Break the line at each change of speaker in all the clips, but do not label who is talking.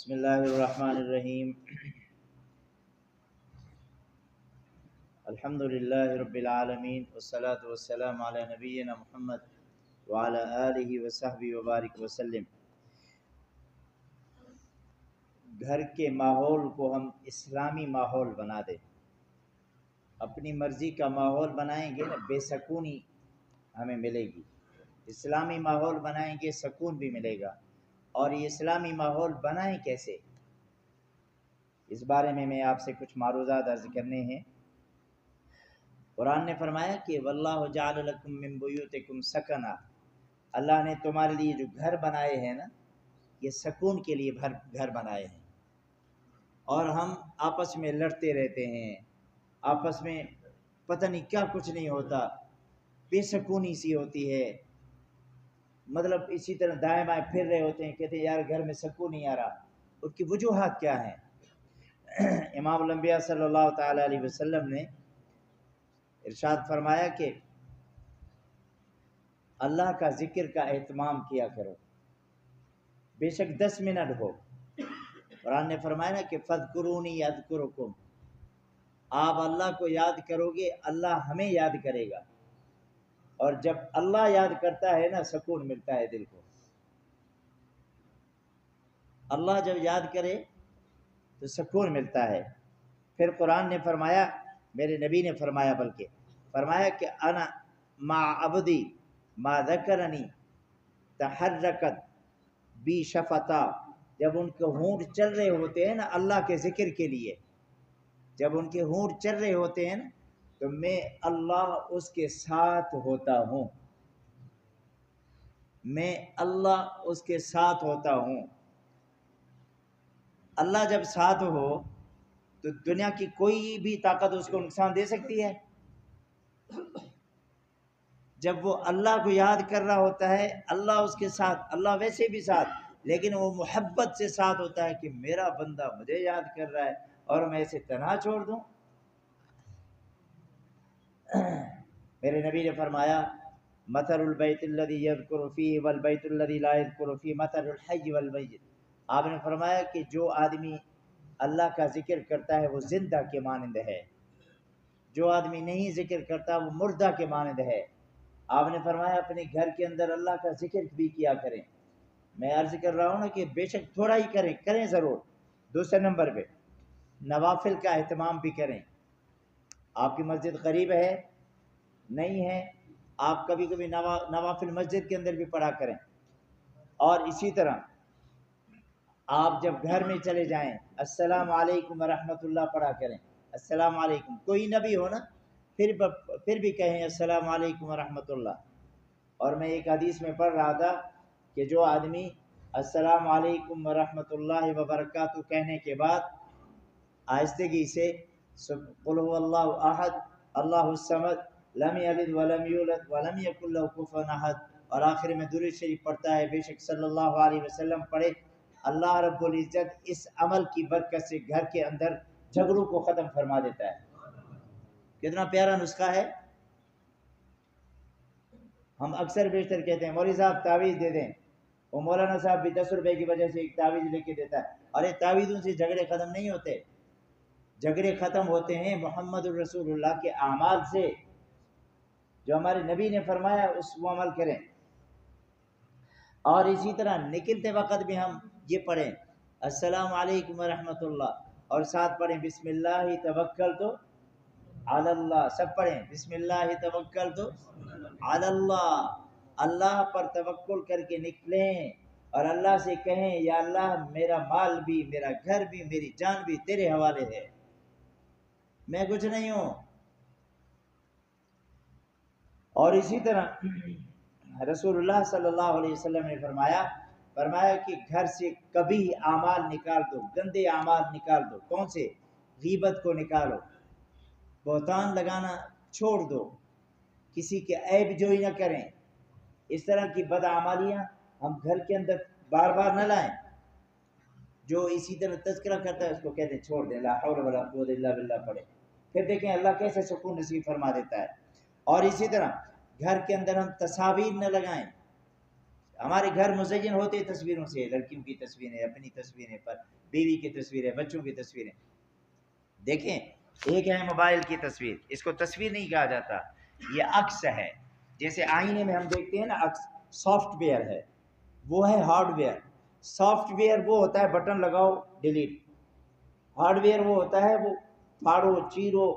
بسم اللہ الرحمن الرحیم الحمد للہ رب العالمین والصلاة والسلام علی نبینا محمد وعلی آلہ وصحبہ وبارک وسلم۔ گھر کے ماحول کو ہم اسلامی ماحول بنا دیں، اپنی مرضی کا ماحول بنائیں گے نا بے سکونی ہمیں ملے گی، اسلامی ماحول بنائیں گے سکون بھی ملے گا۔ اور یہ اسلامی ماحول بنائیں کیسے، اس بارے میں آپ سے کچھ معروضات عرض کرنے ہیں۔ قرآن نے فرمایا کہ واللہ جعل لکم من بیوتکم سکنا، اللہ نے تمہارے لیے جو گھر بنائے ہیں نا یہ سکون کے لیے گھر بنائے ہیں، اور ہم آپس میں لڑتے رہتے ہیں، آپس میں پتہ نہیں کیا کچھ نہیں ہوتا، بے سکونی سی ہوتی ہے، مطلب اسی طرح دائیں بائیں پھر رہے ہوتے ہیں، کہتے ہیں یار گھر میں سکون نہیں آ رہا۔ اس کی وجوہات کیا ہیں؟ امام الانبیاء صلی اللہ تعالی علیہ وسلم نے ارشاد فرمایا کہ اللہ کا ذکر کا اہتمام کیا کرو، بے شک 10 منٹ ہو۔ قرآن نے فرمایا نا کہ فَاذْكُرُونِي أَذْكُرُكُمْ، آپ اللہ کو یاد کرو گے اللہ ہمیں یاد کرے گا، اور جب اللہ یاد کرتا ہے نا سکون ملتا ہے دل کو۔ اللہ جب یاد کرے تو سکون ملتا ہے۔ پھر قرآن نے فرمایا، میرے نبی نے فرمایا بلکہ فرمایا کہ انا مع عبدی ما ذکرنی تحرکت بی شفتا، جب ان کے ہونٹ چل رہے ہوتے ہیں نا اللہ کے ذکر کے لیے، جب ان کے ہونٹ چل رہے ہوتے ہیں نا تو میں اللہ اس کے ساتھ ہوتا ہوں، میں اللہ اس کے ساتھ ہوتا ہوں۔ اللہ جب ساتھ ہو تو دنیا کی کوئی بھی طاقت اس کو نقصان دے سکتی ہے؟ جب وہ اللہ کو یاد کر رہا ہوتا ہے اللہ اس کے ساتھ، اللہ ویسے بھی ساتھ، لیکن وہ محبت سے ساتھ ہوتا ہے کہ میرا بندہ مجھے یاد کر رہا ہے اور میں اسے تنہا چھوڑ دوں۔ میرے نبی نے فرمایا مثل البیت الذی یذکر فیہ والبیت الذی لا یذکر فیہ مثل الحی والمیت، آپ نے فرمایا کہ جو آدمی اللہ کا ذکر کرتا ہے وہ زندہ کے مانند ہے، جو آدمی نہیں ذکر کرتا وہ مردہ کے مانند ہے۔ آپ نے فرمایا اپنے گھر کے اندر اللہ کا ذکر بھی کیا کریں۔ میں عرض کر رہا ہوں نا کہ بے شک تھوڑا ہی کریں ضرور۔ دوسرے نمبر پہ نوافل کا اہتمام بھی کریں۔ آپ کی مسجد قریب ہے نہیں ہے، آپ کبھی کبھی نوافل مسجد کے اندر بھی پڑھا کریں، اور اسی طرح آپ جب گھر میں چلے جائیں السلام علیکم ورحمۃ اللہ پڑھا کریں۔ السلام علیکم، کوئی نبی ہو نا پھر بھی کہیں السلام علیکم ورحمۃ اللہ۔ اور میں ایک حدیث میں پڑھ رہا تھا کہ جو آدمی السلام علیکم ورحمۃ اللہ وبرکاتہ کہنے کے بعد آہستگی سے قل هو اللہ احد اللہ الصمد لم یلد ولم یولد ولم یکن له کفوا احد، اور آخر میں درود شریف پڑھتا ہے بے شک صلی اللہ علیہ وسلم پڑھے، اللہ رب العزت اس عمل کی برکت سے گھر کے اندر جھگڑوں کو ختم فرما دیتا ہے۔ کتنا پیارا نسخہ ہے۔ ہم اکثر بیشتر کہتے ہیں مولوی صاحب تعویذ دے دیں، وہ مولانا صاحب بھی 10 روپے کی وجہ سے ایک تعویذ لے کے دیتا ہے، اور یہ تعویذوں سے جھگڑے ختم نہیں ہوتے، جھگڑے ختم ہوتے ہیں محمد الرسول اللہ کے اعمال سے، جو ہمارے نبی نے فرمایا اس وہ عمل کریں۔ اور اسی طرح نکلتے وقت بھی ہم یہ پڑھیں السلام علیکم ورحمۃ اللہ، اور ساتھ پڑھیں بسم اللہ توکلت علی اللہ، سب پڑھیں بسم اللہ توکلت علی اللہ، اللہ پر توکل کر کے نکلیں اور اللہ سے کہیں یا اللہ میرا مال بھی، میرا گھر بھی، میری جان بھی تیرے حوالے ہے، میں کچھ نہیں ہوں۔ اور اسی طرح رسول اللہ صلی اللہ علیہ وسلم نے فرمایا کہ گھر سے کبھی اعمال نکال دو، گندے اعمال نکال دو۔ کون سے؟ غیبت کو نکالو، بہتان لگانا چھوڑ دو، کسی کے عیب جوئی نہ کریں، اس طرح کی بدعمالیاں ہم گھر کے اندر بار بار نہ لائیں۔ جو اسی طرح تذکرہ کرتا ہے اس کو کہتے ہیں چھوڑ دیں، لا حول ولا قوت الا باللہ پڑھے، پھر دیکھیں اللہ کیسے سکون نصیب فرما دیتا ہے۔ اور اسی طرح گھر کے اندر ہم تصاویر نہ لگائیں، ہمارے گھر مزین ہوتے تصویروں سے، لڑکیوں کی تصویریں، اپنی تصویریں، پر بیوی کی تصویریں، بچوں کی تصویریں. دیکھیں ایک ہے موبائل کی تصویر، اس کو تصویر نہیں کہا جاتا، یہ عکس ہے. جیسے آئینے میں ہم دیکھتے ہیں نا عکس، سافٹ ویئر ہے، وہ ہے ہارڈ ویئر. سافٹ ویئر وہ ہوتا ہے بٹن لگاؤ ڈیلیٹ، ہارڈ ویئر وہ ہوتا ہے وہ پھاڑو چیرو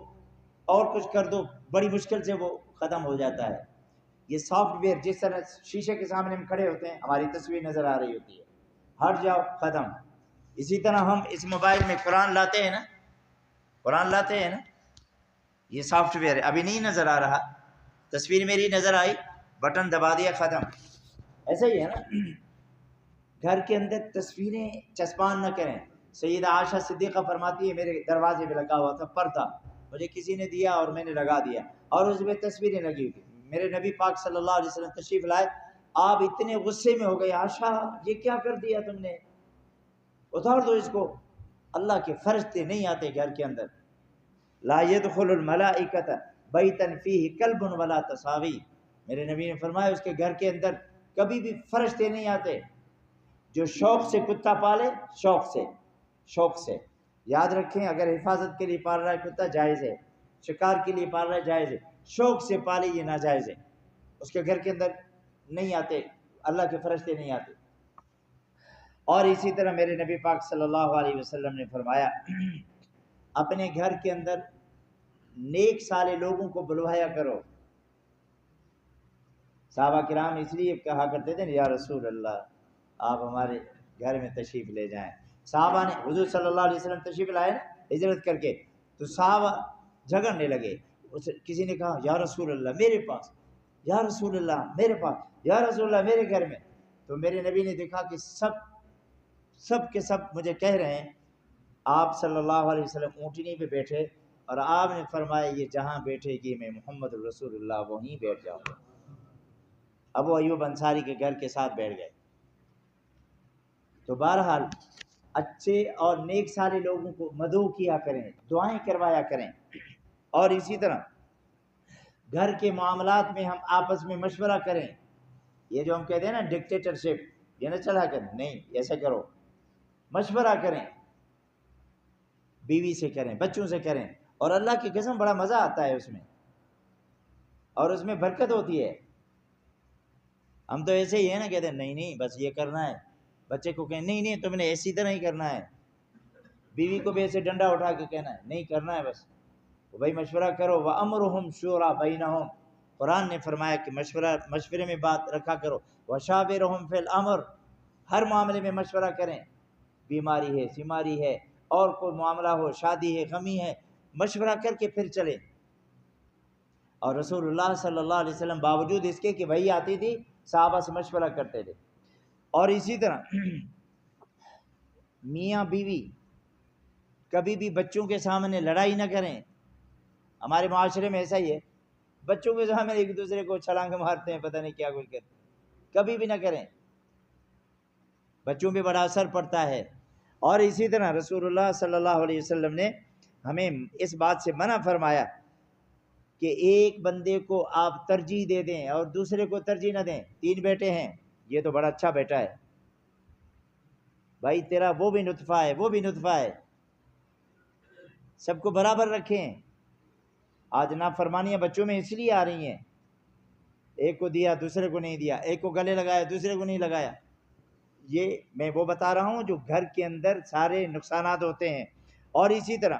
اور کچھ کر دو بڑی مشکل سے وہ ختم ہو جاتا ہے. یہ سافٹ ویئر، جس طرح شیشے کے سامنے ہم کھڑے ہوتے ہیں ہماری تصویر نظر آ رہی ہوتی ہے، ہٹ جاؤ ختم. اسی طرح ہم اس موبائل میں قرآن لاتے ہیں نا، قرآن لاتے ہیں نا، یہ سافٹ ویئر ہے، ابھی نہیں نظر آ رہا، تصویر میری نظر آئی، بٹن دبا دیا ختم. ایسا ہی ہے نا. گھر کے اندر تصویریں چسپان نہ کریں. سیدہ عائشہ صدیقہ فرماتی ہے میرے دروازے پہ لگا ہوا تھا پردہ، مجھے کسی نے دیا اور میں نے لگا دیا اور اس میں تصویریں لگی ہوئی تھی. میرے نبی پاک صلی اللہ علیہ وسلم تشریف لائے، آپ اتنے غصے میں ہو گئے، عائشہ یہ کیا کر دیا تم نے، اتار دو اس کو. اللہ کے فرشتے نہیں آتے گھر کے اندر. لا يدخل الملائکۃ بیتا فیہ کلب ولا تصاویر، میرے نبی نے فرمایا اس کے گھر کے اندر کبھی بھی فرشتے نہیں آتے. جو شوق سے کتا پالے، شوق سے یاد رکھیں، اگر حفاظت کے لیے پال رہا ہے کتا جائز ہے، شکار کے لیے پال رہا ہے جائز ہے، شوق سے پالے یہ ناجائز ہے. اس کے گھر کے اندر نہیں آتے، اللہ کے فرشتے نہیں آتے. اور اسی طرح میرے نبی پاک صلی اللہ علیہ وسلم نے فرمایا اپنے گھر کے اندر نیک صالح لوگوں کو بلوایا کرو. صحابہ کرام اس لیے کہا کرتے تھے یا رسول اللہ آپ ہمارے گھر میں تشریف لے جائیں. صحابہ نے حضور صلی اللہ علیہ وسلم تشریف لائے نا ہجرت کر کے، تو صحابہ جھگڑنے لگے. کسی نے کہا یا رسول اللہ میرے پاس، یا رسول اللہ میرے پاس، یا رسول اللہ میرے گھر میں. تو میرے نبی نے دیکھا کہ سب کے سب مجھے کہہ رہے ہیں. آپ صلی اللہ علیہ وسلم اونٹنی پہ بیٹھے اور آپ نے فرمایا یہ جہاں بیٹھے گی میں محمد رسول اللہ وہیں بیٹھ جاؤں گا. ابو ایوب انصاری کے گھر کے ساتھ بیٹھ گئے. تو بہرحال اچھے اور نیک صالح لوگوں کو مدعو کیا کریں، دعائیں کروایا کریں. اور اسی طرح گھر کے معاملات میں ہم آپس میں مشورہ کریں. یہ جو ہم کہتے ہیں نا ڈکٹیٹرشپ، یہ نہ چلا کریں، نہیں ایسا کرو، مشورہ کریں، بیوی سے کریں، بچوں سے کریں. اور اللہ کی قسم بڑا مزہ آتا ہے اس میں، اور اس میں برکت ہوتی ہے. ہم تو ایسے ہی ہے نا، کہتے ہیں نہیں بس یہ کرنا ہے، بچے کو کہیں نہیں تم نے ایسی طرح ہی کرنا ہے، بیوی کو بھی ایسے ڈنڈا اٹھا کے کہنا ہے نہیں کرنا ہے بس. تو بھائی مشورہ کرو. وَأَمْرُهُمْ شُورَىٰ بَيْنَهُمْ، قرآن نے فرمایا کہ مشورے میں بات رکھا کرو. وَشَاوِرْهُمْ فِي الْأَمْرِ، ہر معاملے میں مشورہ کریں. بیماری ہے، سیماری ہے، اور کوئی معاملہ ہو، شادی ہے، غمی ہے، مشورہ کر کے پھر چلیں. اور رسول اللہ صلی اللہ علیہ وسلم باوجود اس کے کہ وحی آتی تھی صحابہ سے مشورہ کرتے تھے. اور اسی طرح میاں بیوی کبھی بھی بچوں کے سامنے لڑائی نہ کریں. ہمارے معاشرے میں ایسا ہی ہے، بچوں کے سامنے ایک دوسرے کو چھلانگ مارتے ہیں، پتہ نہیں کیا کچھ کرتے. کبھی بھی نہ کریں، بچوں پہ بڑا اثر پڑتا ہے. اور اسی طرح رسول اللہ صلی اللہ علیہ وسلم نے ہمیں اس بات سے منع فرمایا کہ ایک بندے کو آپ ترجیح دے دیں اور دوسرے کو ترجیح نہ دیں. 3 بیٹے ہیں، یہ تو بڑا اچھا بیٹا ہے، بھائی تیرا وہ بھی نطفہ ہے، وہ بھی نطفہ ہے، سب کو برابر رکھیں. آج نافرمانیاں بچوں میں اس لیے آ رہی ہیں، ایک کو دیا دوسرے کو نہیں دیا، ایک کو گلے لگایا دوسرے کو نہیں لگایا. یہ میں وہ بتا رہا ہوں جو گھر کے اندر سارے نقصانات ہوتے ہیں. اور اسی طرح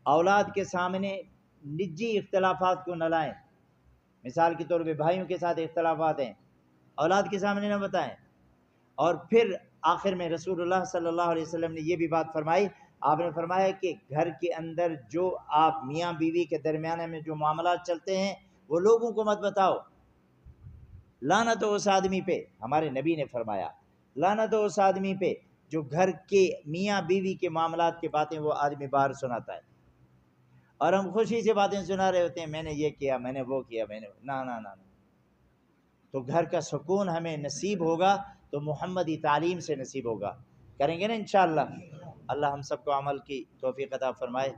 اولاد کے سامنے نجی اختلافات کو نہ لائیں. مثال کے طور پہ بھائیوں کے ساتھ اختلافات ہیں، اولاد کے سامنے نہ بتائیں. اور پھر آخر میں رسول اللہ صلی اللہ علیہ وسلم نے یہ بھی بات فرمائی، آپ نے فرمایا کہ گھر کے اندر جو آپ میاں بیوی کے درمیان میں جو معاملات چلتے ہیں وہ لوگوں کو مت بتاؤ. لعنت ہو اس آدمی پہ، ہمارے نبی نے فرمایا لعنت ہو اس آدمی پہ جو گھر کے میاں بیوی کے معاملات کی باتیں وہ آدمی باہر سناتا ہے. اور ہم خوشی سے باتیں سنا رہے ہوتے ہیں، میں نے یہ کیا، میں نے وہ کیا، میں نے نہ. تو گھر کا سکون ہمیں نصیب ہوگا تو محمدی تعلیم سے نصیب ہوگا. کریں گے نا انشاءاللہ. اللہ ہم سب کو عمل کی توفیق عطا فرمائے.